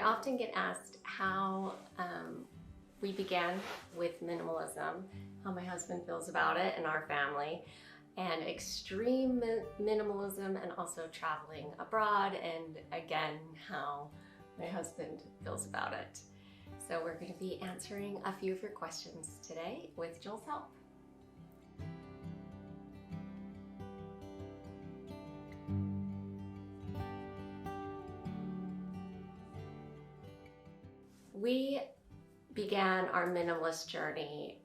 often get asked how we began with minimalism, how my husband feels about it and our family, and extreme minimalism, and also traveling abroad, and again, how my husband feels about it. So we're going to be answering a few of your questions today with Joel's help. We began our minimalist journey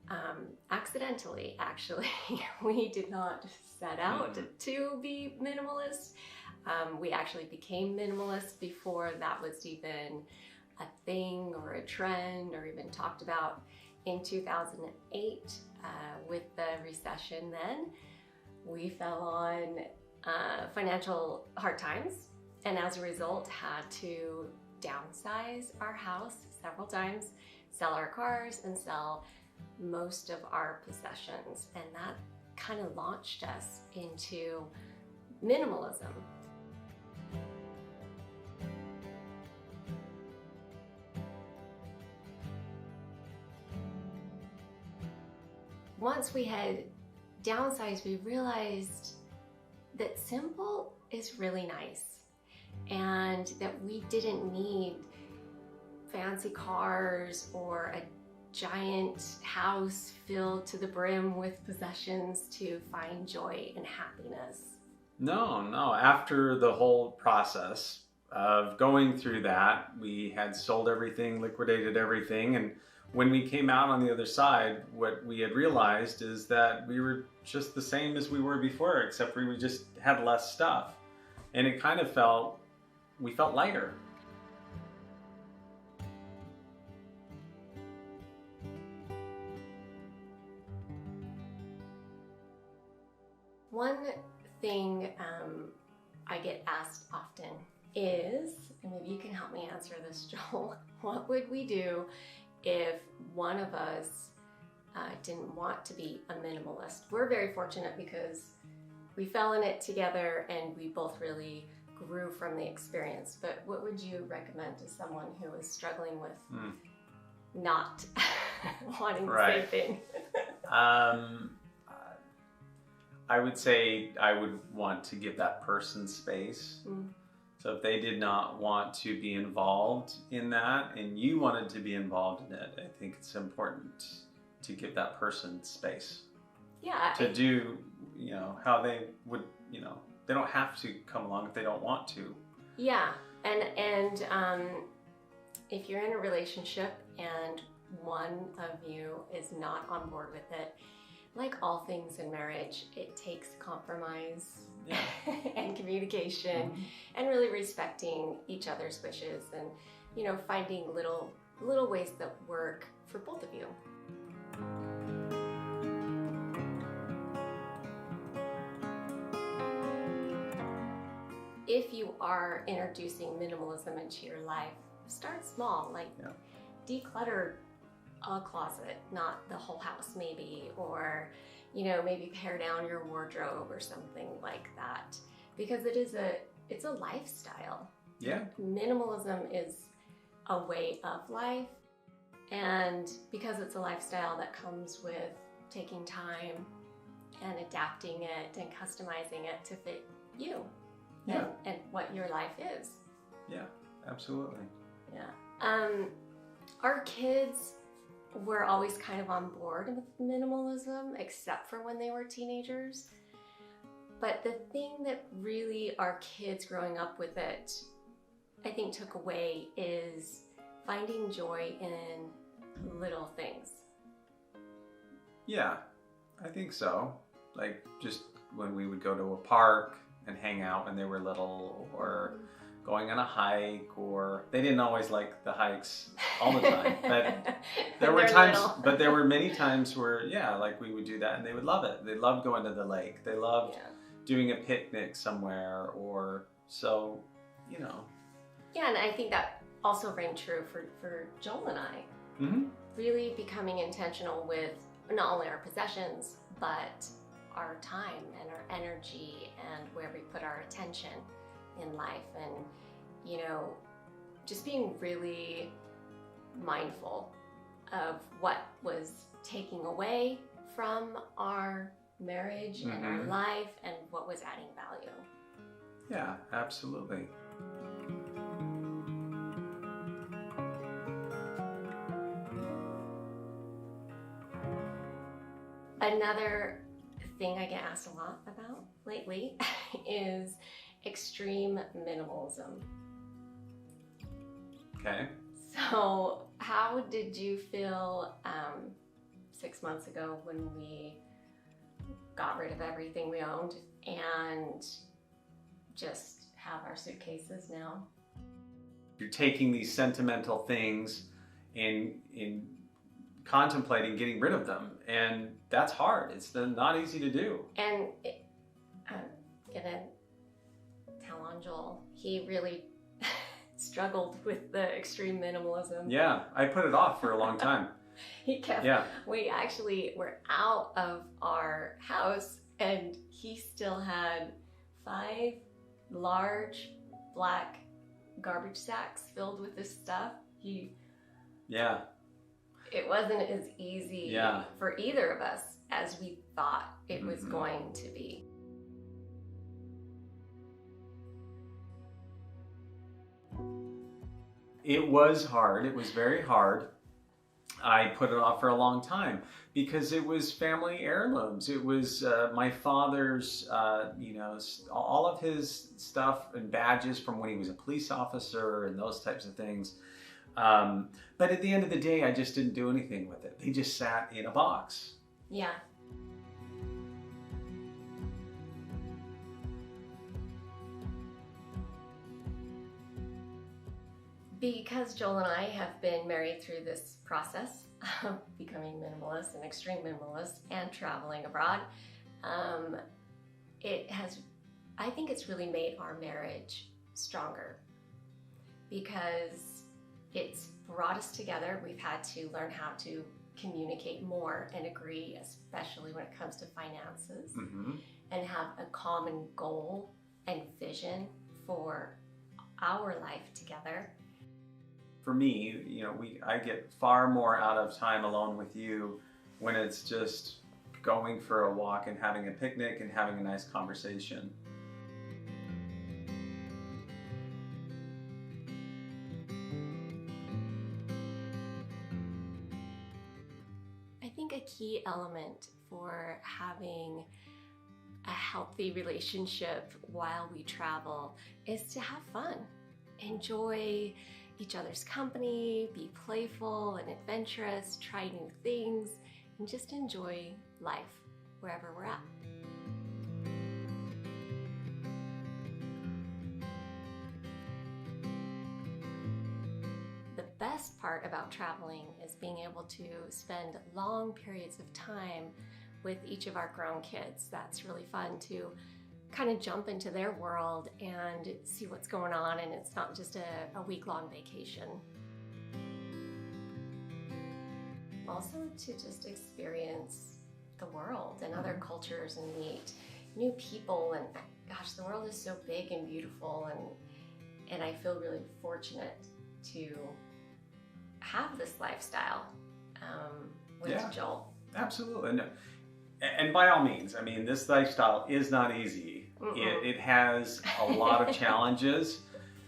accidentally, actually. We did not set out to be minimalist. We actually became minimalist before that was even a thing or a trend or even talked about. In 2008, with the recession then, we fell on financial hard times, and as a result had to downsize our house several times, sell our cars, and sell most of our possessions. And that kind of launched us into minimalism. Once we had downsized, we realized that simple is really nice, and that we didn't need fancy cars or a giant house filled to the brim with possessions to find joy and happiness. No. After the whole process of going through that, we had sold everything, liquidated everything, and when we came out on the other side, what we had realized is that we were just the same as we were before, except we just had less stuff. And it kind of we felt lighter. One thing I get asked often is, and maybe you can help me answer this, Joel, what would we do if one of us didn't want to be a minimalist? We're very fortunate because we fell in it together and we both really grew from the experience. But what would you recommend to someone who is struggling with not wanting the same thing? I would say I would want to give that person space. So if they did not want to be involved in that and you wanted to be involved in it, I think it's important to give that person space. Yeah. To do, how they would, they don't have to come along if they don't want to. Yeah. And if you're in a relationship and one of you is not on board with it, like all things in marriage, it takes compromise and communication and really respecting each other's wishes and, finding little ways that work for both of you. If you are introducing minimalism into your life, start small, like declutter a closet, not the whole house maybe, or maybe pare down your wardrobe or something like that, because it's a lifestyle. Yeah. Minimalism is a way of life, and because it's a lifestyle that comes with taking time and adapting it and customizing it to fit you and what your life is. Yeah, absolutely. Yeah. Our kids were always kind of on board with minimalism, except for when they were teenagers. But the thing that really our kids growing up with it, I think, took away is finding joy in little things. Yeah, I think so. Like just when we would go to a park and hang out when they were little, or going on a hike, or they didn't always like the hikes all the time, but there were times, but there were many times where, like we would do that and they would love it. They loved going to the lake. They loved doing a picnic somewhere, or so, Yeah, and I think that also rang true for Joel and I. Really becoming intentional with not only our possessions, but our time and our energy and where we put our attention in life. And just being really mindful of what was taking away from our marriage and our life and what was adding value. Yeah, absolutely. Another thing I get asked a lot about lately is extreme minimalism. Okay. So how did you feel 6 months ago when we got rid of everything we owned and just have our suitcases now? You're taking these sentimental things and in contemplating getting rid of them, and that's hard. It's not easy to do. And I'm gonna tell on Joel, he really struggled with the extreme minimalism. Yeah, I put it off for a long time. He kept, Yeah. We actually were out of our house and he still had 5 large black garbage sacks filled with this stuff. Yeah. It wasn't as easy for either of us as we thought it was going to be. It was hard. It was very hard. I put it off for a long time because it was family heirlooms. It was my father's, all of his stuff and badges from when he was a police officer and those types of things. But at the end of the day, I just didn't do anything with it. They just sat in a box. Yeah. Because Joel and I have been married through this process of becoming minimalist and extreme minimalist and traveling abroad, I think it's really made our marriage stronger because it's brought us together. We've had to learn how to communicate more and agree, especially when it comes to finances, and have a common goal and vision for our life together. For me, I get far more out of time alone with you when it's just going for a walk and having a picnic and having a nice conversation. I think a key element for having a healthy relationship while we travel is to have fun, enjoy each other's company, be playful and adventurous, try new things, and just enjoy life wherever we're at. The best part about traveling is being able to spend long periods of time with each of our grown kids. That's really fun to kind of jump into their world and see what's going on, and it's not just a week-long vacation. Also to just experience the world and other cultures and meet new people, and gosh, the world is so big and beautiful, and I feel really fortunate to have this lifestyle with Joel. Absolutely. No. And by all means, I mean, this lifestyle is not easy. It has a lot of challenges.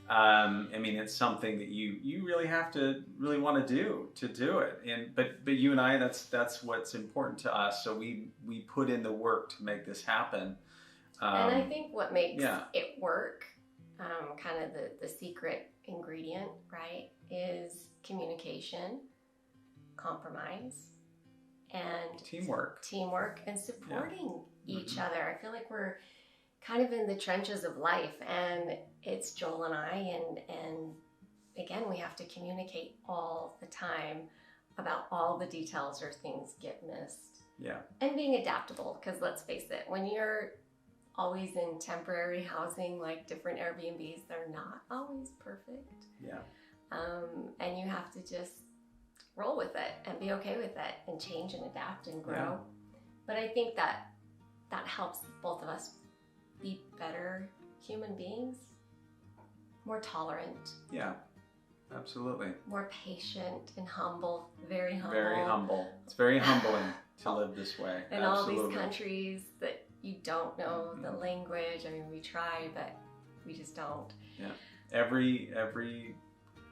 I mean, it's something that you really have to really want to do it. But you and I, that's what's important to us. So we put in the work to make this happen. And I think what makes it work, kind of the secret ingredient, right, is communication, compromise, and teamwork and supporting each other. I feel like we're kind of in the trenches of life, and it's Joel and I, and again, we have to communicate all the time about all the details or things get missed. Yeah. And being adaptable, because let's face it, when you're always in temporary housing, like different Airbnbs, they're not always perfect. Yeah. And you have to just roll with it and be okay with it and change and adapt and grow. Yeah. But I think that helps both of us be better human beings, more tolerant. Yeah. absolutely. More patient and humble, very humble. Very humble. It's very humbling to live this way. In Absolutely. all these countries that you don't know the language. I mean, we try, but we just don't. Yeah. Every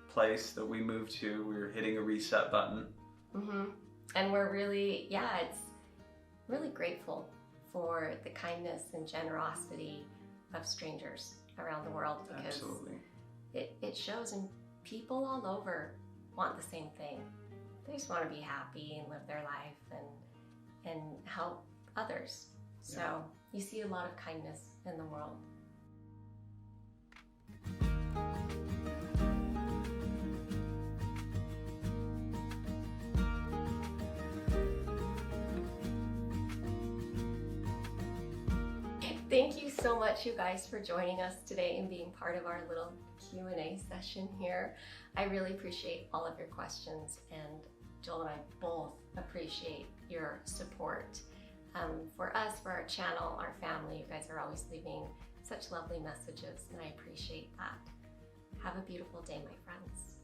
place that we move to, we're hitting a reset button. And we're really, it's really grateful for the kindness and generosity of strangers around the world, because Absolutely. it shows, and people all over want the same thing. They just want to be happy and live their life and help others. So you see a lot of kindness in the world. Thank you so much, you guys, for joining us today and being part of our little Q&A session here. I really appreciate all of your questions, and Joel and I both appreciate your support. For us, for our channel, our family, you guys are always leaving such lovely messages, and I appreciate that. Have a beautiful day, my friends.